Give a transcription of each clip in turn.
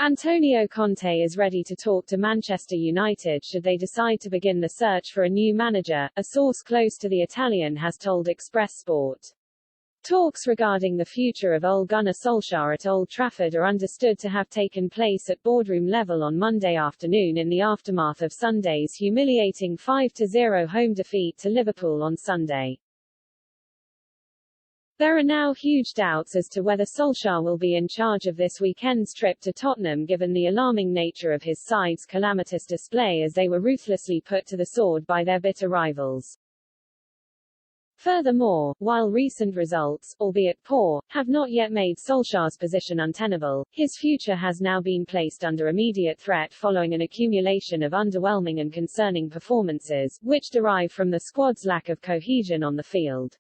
Antonio Conte is ready to talk to Manchester United should they decide to begin the search for a new manager, a source close to the Italian has told Express Sport. Talks regarding the future of Ole Gunnar Solskjaer at Old Trafford are understood to have taken place at boardroom level on Monday afternoon in the aftermath of Sunday's humiliating 5-0 home defeat to Liverpool on Sunday. There are now huge doubts as to whether Solskjaer will be in charge of this weekend's trip to Tottenham given the alarming nature of his side's calamitous display as they were ruthlessly put to the sword by their bitter rivals. Furthermore, while recent results, albeit poor, have not yet made Solskjaer's position untenable, his future has now been placed under immediate threat following an accumulation of underwhelming and concerning performances, which derive from the squad's lack of cohesion on the field.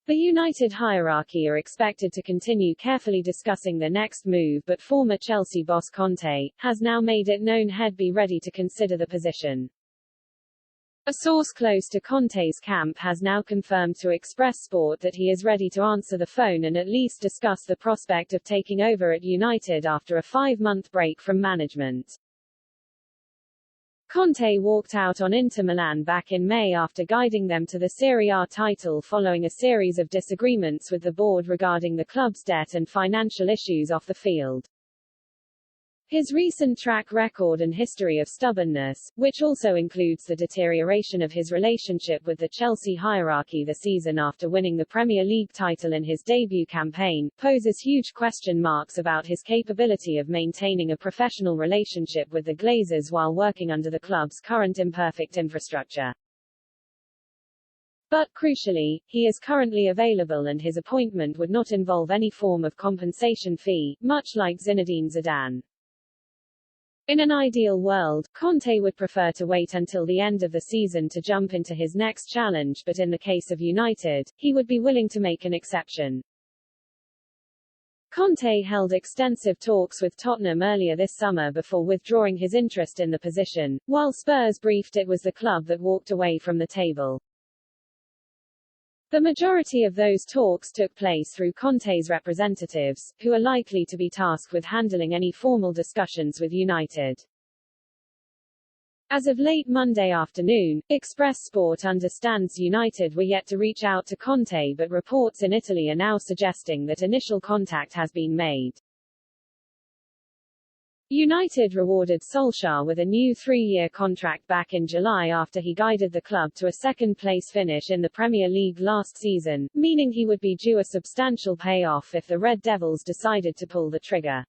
The United hierarchy are expected to continue carefully discussing their next move, but former Chelsea boss Conte has now made it known he'd be ready to consider the position. A source close to Conte's camp has now confirmed to Express Sport that he is ready to answer the phone and at least discuss the prospect of taking over at United after a 5-month break from management. Conte walked out on Inter Milan back in May after guiding them to the Serie A title following a series of disagreements with the board regarding the club's debt and financial issues off the field. His recent track record and history of stubbornness, which also includes the deterioration of his relationship with the Chelsea hierarchy the season after winning the Premier League title in his debut campaign, poses huge question marks about his capability of maintaining a professional relationship with the Glazers while working under the club's current imperfect infrastructure. But, crucially, he is currently available and his appointment would not involve any form of compensation fee, much like Zinedine Zidane. In an ideal world, Conte would prefer to wait until the end of the season to jump into his next challenge, but in the case of United, he would be willing to make an exception. Conte held extensive talks with Tottenham earlier this summer before withdrawing his interest in the position, while Spurs briefed it was the club that walked away from the table. The majority of those talks took place through Conte's representatives, who are likely to be tasked with handling any formal discussions with United. As of late Monday afternoon, Express Sport understands United were yet to reach out to Conte, but reports in Italy are now suggesting that initial contact has been made. United rewarded Solskjaer with a new 3-year contract back in July after he guided the club to a second-place finish in the Premier League last season, meaning he would be due a substantial payoff if the Red Devils decided to pull the trigger.